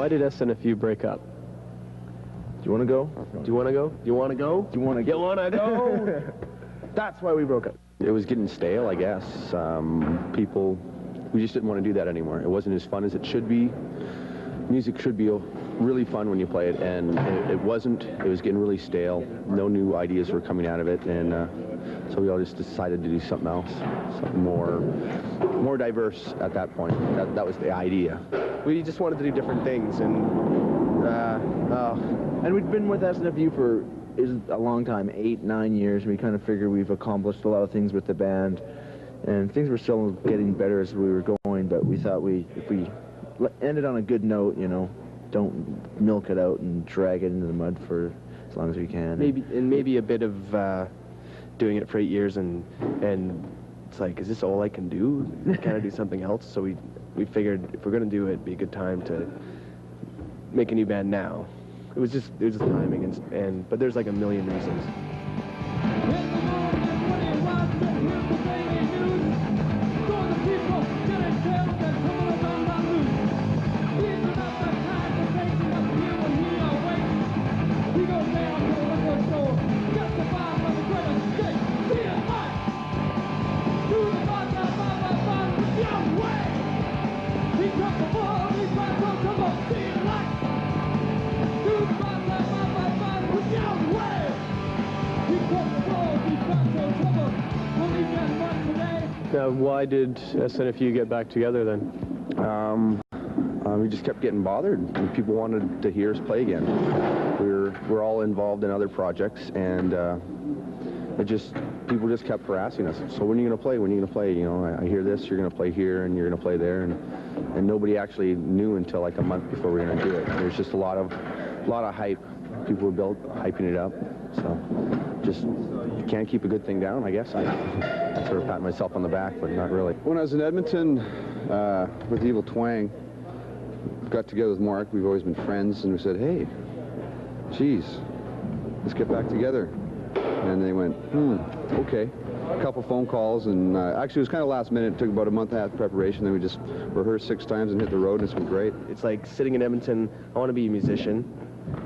Why did SNFU break up? Do you want to go? Do you want to go? Do you want to go? Do you want to You want to go? That's why we broke up. It was getting stale, I guess. We just didn't want to do that anymore. It wasn't as fun as it should be. Music should be really fun when you play it, and it wasn't. It was getting really stale. No new ideas were coming out of it, and so we all just decided to do something else, something more diverse at that point. That was the idea. We just wanted to do different things, and we'd been with SNFU for a long time, 8-9 years. We kind of figured we've accomplished a lot of things with the band, and things were still getting better as we were going, but we thought if we ended on a good note, you know, don't milk it out and drag it into the mud for as long as we can. Maybe a bit of doing it for 8 years, and it's like, is this all I can do? Can I do something else? So we figured if we're gonna do it, it'd be a good time to make a new band now. It was just timing, but there's like a million reasons. Now, why did SNFU get back together then? We just kept getting bothered, and people wanted to hear us play again. We're all involved in other projects, and people just kept harassing us. So when are you going to play? When are you going to play? You know, I hear this, you're going to play here, and you're going to play there, and nobody actually knew until like a month before we were going to do it. There's just a lot of hype. People were hyping it up. So just you can't keep a good thing down, I guess. I sort of pat myself on the back, but not really. When I was in Edmonton with Evil Twang, got together with Mark. We've always been friends, and we said, hey, geez, let's get back together. And they went, okay. A couple phone calls, and actually it was kind of last minute. It took about a month and a half preparation. Then we just rehearsed 6 times and hit the road, and it's been great. It's like sitting in Edmonton. I want to be a musician,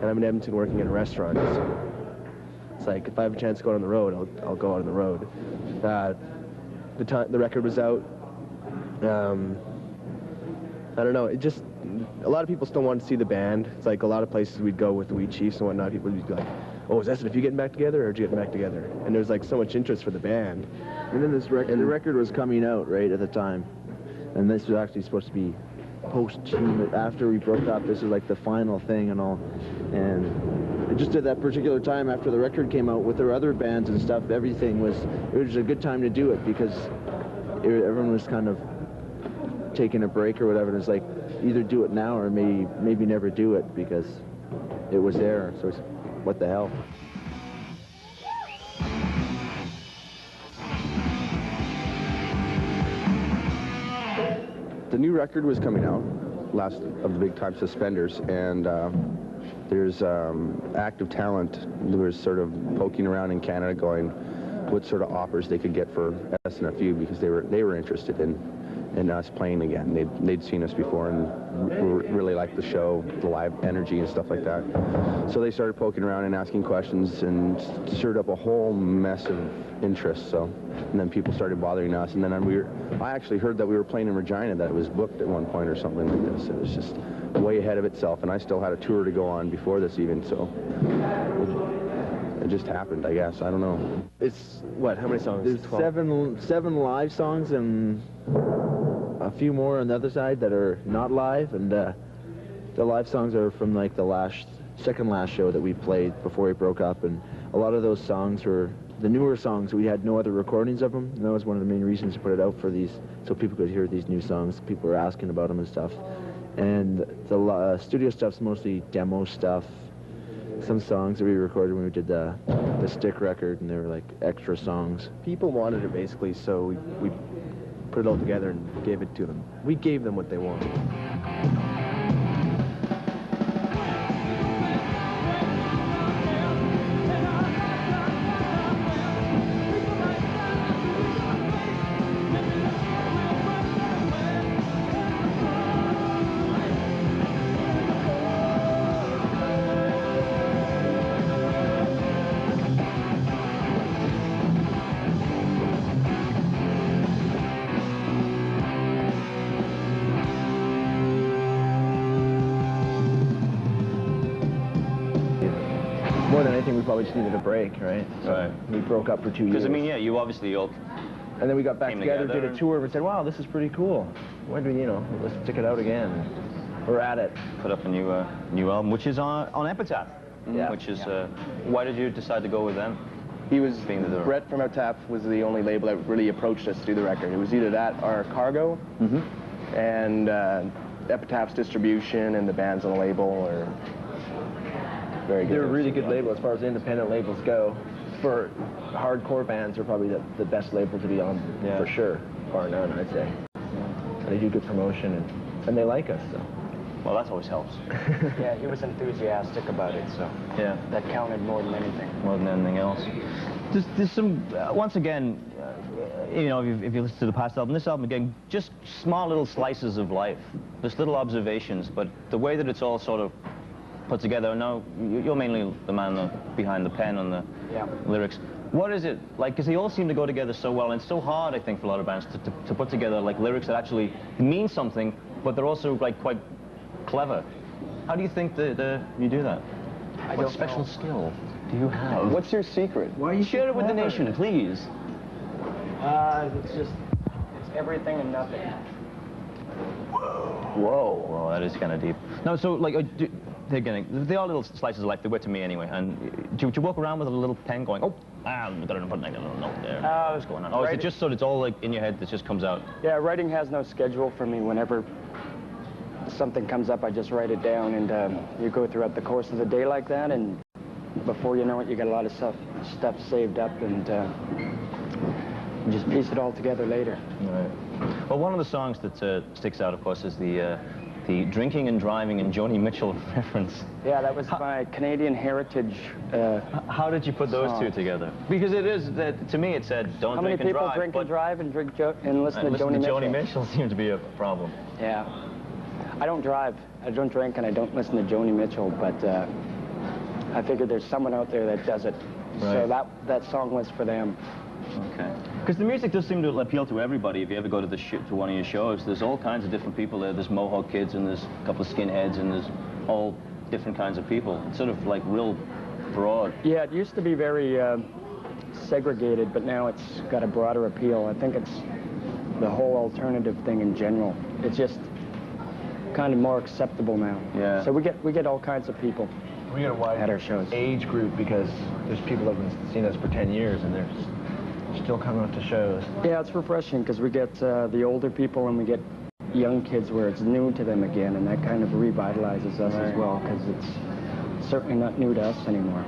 and I'm in Edmonton working in a restaurant. So it's like if I have a chance to go out on the road, I'll go out on the road. The record was out. I don't know. A lot of people still want to see the band. It's like a lot of places we'd go with the Wheat Chiefs and whatnot. People would be like, oh, is SNFU getting back together, or did you get back together? And there's like so much interest for the band. And then the record was coming out right at the time, and this was actually supposed to be post-team. After we broke up, this was like the final thing and all. And just at that particular time, after the record came out with their other bands and stuff, it was a good time to do it, because everyone was kind of taking a break or whatever, and it's like, either do it now or maybe never do it, because it was there. So it's, what the hell? The new record was coming out, last of the big time Suspenders, and there's active talent who was sort of poking around in Canada going what sort of offers they could get for SNFU, because they were interested in us playing again. They'd seen us before and really liked the show, the live energy and stuff like that. So they started poking around and asking questions, and stirred up a whole mess of interest. So, and then people started bothering us, and then I actually heard that we were playing in Regina, that it was booked at one point or something like this. It was just way ahead of itself, and I still had a tour to go on before this even. So it just happened, I guess. I don't know. It's what? How many songs? There's seven live songs and a few more on the other side that are not live, and the live songs are from like the second last show that we played before we broke up, and a lot of those songs were the newer songs. We had no other recordings of them, and that was one of the main reasons to put it out for these, so people could hear these new songs. People were asking about them and stuff, and the studio stuff's mostly demo stuff. Some songs that we recorded when we did the Stick record, and they were like extra songs. People wanted it basically, so we put it all together and gave it to them. We gave them what they wanted. More than anything, we probably just needed a break, right? So Right. we broke up for 2 years. Because I mean, yeah, you obviously all And then we got back came together, together did a and- tour, and said, wow, this is pretty cool. When do we, let's stick it out again. We're at it. put up a new album, which is on Epitaph. Yeah. Which is why did you decide to go with them? He was, Being the- Brett from Epitaph was the only label that really approached us to do the record. It was either that or Cargo, and Epitaph's distribution and the bands on the label are very good. They're a really good label as far as independent labels go. For hardcore bands, they're probably the best label to be on, Yeah. for sure, bar none, I'd say. And they do good promotion, and they like us, so. Well, that always helps. Yeah, he was enthusiastic about it, so Yeah. that counted more than anything. More than anything else. There's some, once again, if you listen to the past album, this album again, just small little slices of life, just little observations, but the way that it's all sort of put together. Now, you're mainly the man behind the pen and the lyrics. What is it like? Because they all seem to go together so well, and it's so hard, I think, for a lot of bands to put together like lyrics that actually mean something, but they're also like quite clever. How do you think that you do that? What special skill do you have? What's your secret? Why you Share it with the nation, please. It's everything and nothing. Whoa. Well, that is kind of deep. No, so like, they are little slices of life. They were to me anyway. And do you walk around with a little pen going, oh, I'm gonna put a little note there. What's going on? Oh, is it just so that it's all like in your head that just comes out? Yeah, writing has no schedule for me. Whenever something comes up, I just write it down, and you go throughout the course of the day like that, and before you know it, you got a lot of stuff saved up, and you just piece it all together later. Right. Well, one of the songs that sticks out, of course, is the drinking and driving and Joni Mitchell reference. Yeah, that was my Canadian heritage. How did you put those two Songs. together? Because it is, to me, it said, don't How many drink and people drive. drink but and drive and listen to listen Joni to Mitchell? Joni Mitchell seemed to be a problem. Yeah. I don't drive, I don't drink, and I don't listen to Joni Mitchell, but I figured there's someone out there that does it. So Right. that song was for them. Okay. Because the music does seem to appeal to everybody. If you ever go to to one of your shows, there's all kinds of different people there. There's Mohawk kids, and there's a couple of skinheads, and there's all different kinds of people. It's sort of like real broad. Yeah, it used to be very segregated, but now it's got a broader appeal. I think it's the whole alternative thing in general. It's just kind of more acceptable now. Yeah. So we get all kinds of people. We got a wide At our shows. age group because there's people that have been seen us for 10 years and they're still coming out to shows. Yeah, it's refreshing because we get the older people and we get young kids where it's new to them again, and that kind of revitalizes us as well because it's certainly not new to us anymore.